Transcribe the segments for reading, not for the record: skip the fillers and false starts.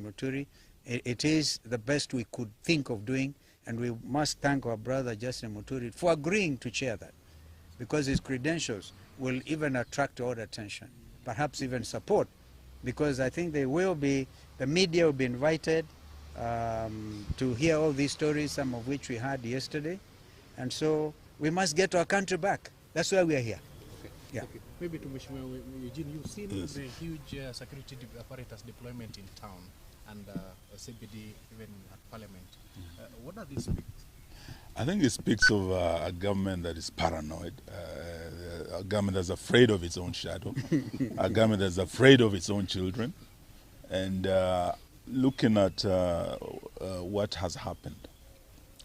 Muturi. It is the best we could think of doing, and we must thank our brother Justin Muturi for agreeing to chair that, because his credentials will even attract all attention, perhaps even support, because I think the media will be invited to hear all these stories, some of which we had yesterday, and so we must get our country back. That's why we are here. Okay. Yeah. Okay. Maybe to Mheshimiwa Eugene, you've seen the huge security apparatus deployment in town and CBD even at Parliament. What does this speak? I think it speaks of a government that is paranoid, a government that's afraid of its own shadow, a government that's afraid of its own children, and looking at what has happened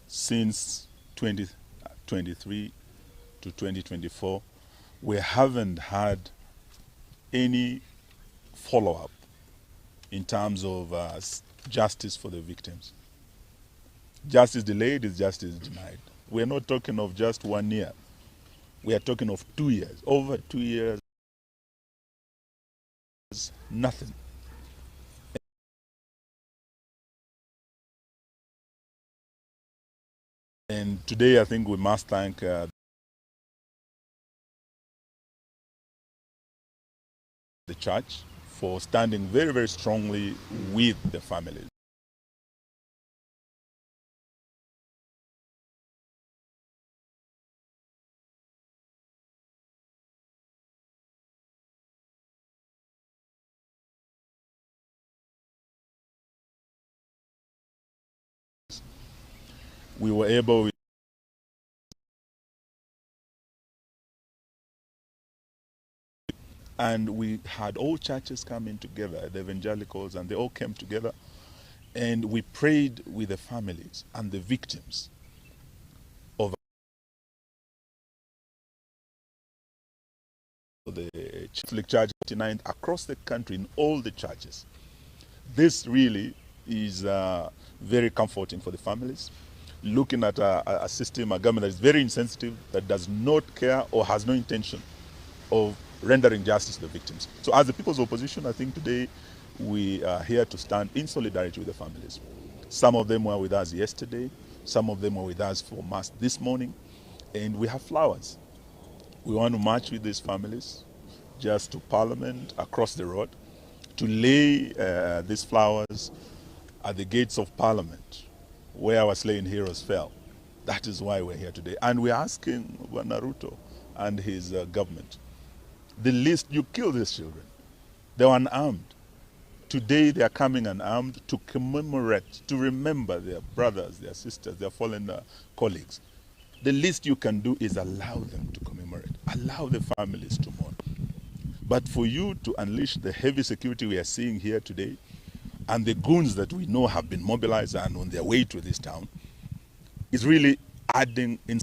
since 2023 to 2024, we haven't had any follow-up in terms of justice for the victims. Justice delayed is justice denied. We're not talking of just 1 year. We are talking of 2 years. Over 2 years, nothing. And today I think we must thank the church for standing very, very strongly with the families. We were able, and we had all churches coming together, the evangelicals, and they all came together, and we prayed with the families and the victims of the Catholic Church 89 across the country in all the churches. This really is very comforting for the families. Looking at a system, a government that is very insensitive, that does not care or has no intention of rendering justice to the victims. So as the People's Opposition, I think today we are here to stand in solidarity with the families. Some of them were with us yesterday, some of them were with us for Mass this morning, and we have flowers. We want to march with these families just to Parliament across the road to lay these flowers at the gates of Parliament, where our slain heroes fell. That is why we're here today. And we're asking Ruto and his government, the least, you killed these children. They were unarmed. Today they are coming unarmed to commemorate, to remember their brothers, their sisters, their fallen colleagues. The least you can do is allow them to commemorate, allow the families to mourn. But for you to unleash the heavy security we are seeing here today, and the goons that we know have been mobilized and on their way to this town, is really adding in.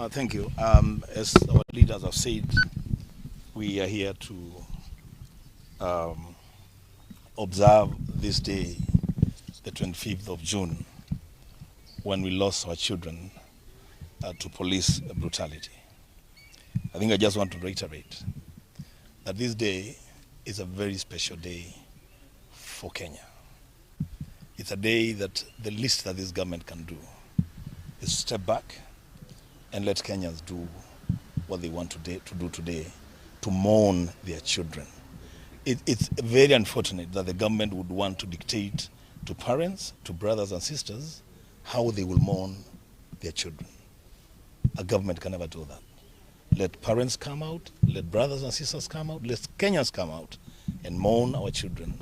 Thank you. As our leaders have said, we are here to observe this day, the 25th of June, when we lost our children to police brutality. I think I just want to reiterate that this day is a very special day for Kenya. It's a day that the least that this government can do is step back and let Kenyans do what they want to do today, to mourn their children. It's very unfortunate that the government would want to dictate to parents, to brothers and sisters, how they will mourn their children. A government can never do that. Let parents come out, let brothers and sisters come out, let Kenyans come out and mourn our children,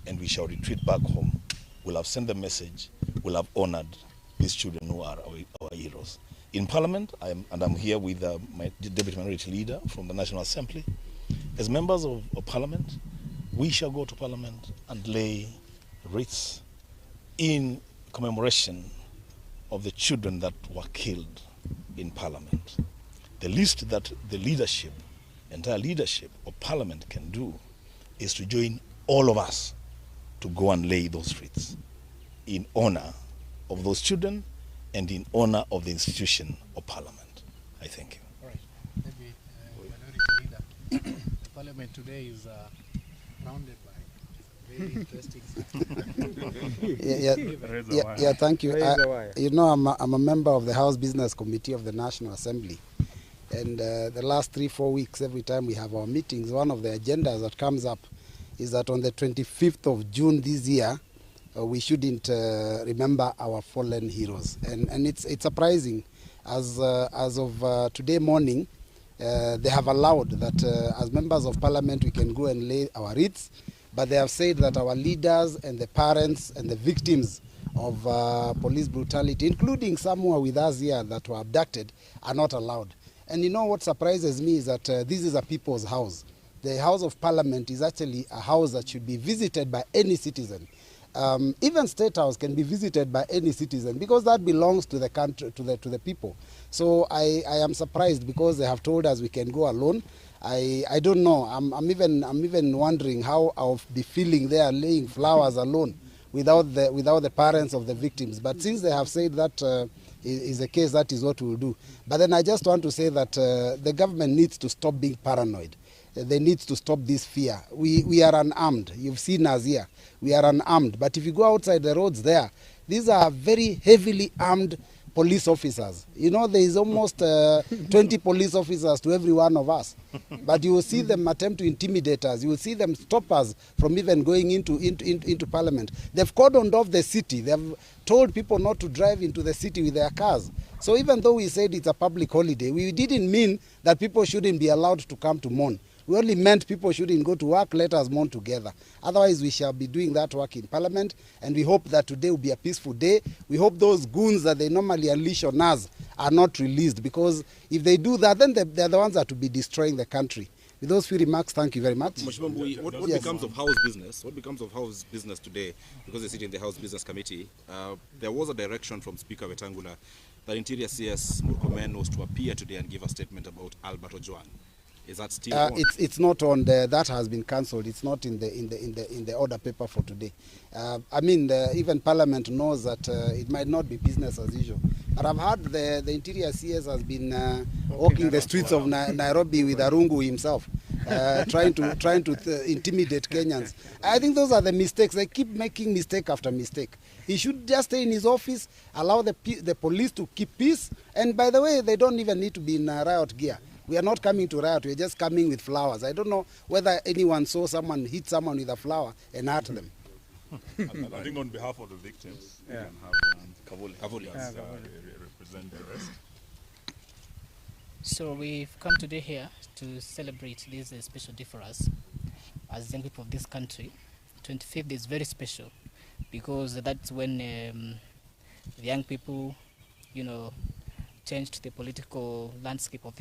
and we shall retreat back home. We'll have sent the message, we'll have honored these children who are our heroes. In Parliament, I'm here with my Deputy Minority Leader from the National Assembly. As members of Parliament, we shall go to Parliament and lay wreaths in commemoration of the children that were killed in Parliament. The least that the leadership, entire leadership of Parliament can do is to join all of us to go and lay those wreaths in honor of those children and in honor of the institution of Parliament. I thank you. All right. Maybe Minority Leader, the Parliament today is surrounded by Very interesting. Yeah, thank you. Raise the wire. You know, I'm a member of the House Business Committee of the National Assembly. And the last 3-4 weeks, every time we have our meetings, one of the agendas that comes up is that on the 25th of June this year, we shouldn't remember our fallen heroes. And it's surprising, as of today morning, they have allowed that as members of parliament we can go and lay our wreaths, but they have said that our leaders and the parents and the victims of police brutality, including some who are with us here that were abducted, are not allowed. And you know what surprises me is that this is a people's house. The House of Parliament is actually a house that should be visited by any citizen. Even State House can be visited by any citizen because that belongs to the country, to the people. So I am surprised because they have told us we can go alone. I don't know. I'm even wondering how I'll be feeling there laying flowers alone without the parents of the victims. But since they have said that is the case, that is what we'll do. But then I just want to say that the government needs to stop being paranoid. They need to stop this fear. We are unarmed. You've seen us here. We are unarmed. But if you go outside the roads there, these are very heavily armed police officers. You know, there is almost 20 police officers to every one of us. But you will see them attempt to intimidate us. You will see them stop us from even going into parliament. They've cordoned off the city. They've told people not to drive into the city with their cars. So even though we said it's a public holiday, we didn't mean that people shouldn't be allowed to come to mourn. We only meant people shouldn't go to work, let us mourn together. Otherwise, we shall be doing that work in Parliament, and we hope that today will be a peaceful day. We hope those goons that they normally unleash on us are not released, because if they do that, then they're the ones that will be destroying the country. With those few remarks, thank you very much. What Yes. becomes of House business? What becomes of House business today? Because they sit in the House Business Committee. There was a direction from Speaker Wetangula that Interior CS Murkomen was to appear today and give a statement about Albert Ojwang. Is that still on? It's not on the, that has been cancelled. It's not in the order paper for today. I mean, even Parliament knows that it might not be business as usual. But I've heard the Interior CS has been walking the streets of Nairobi with Arungu himself, trying to intimidate Kenyans. I think those are the mistakes. They keep making mistake after mistake. He should just stay in his office, allow the police to keep peace. And by the way, they don't even need to be in riot gear. We are not coming to riot, we are just coming with flowers. I don't know whether anyone saw someone hit someone with a flower and hurt them. I think on behalf of the victims, we can have Kavuli represent the rest. So we've come today here to celebrate this special day for us as young people of this country. 25th is very special because that's when the young people, you know, changed the political landscape of this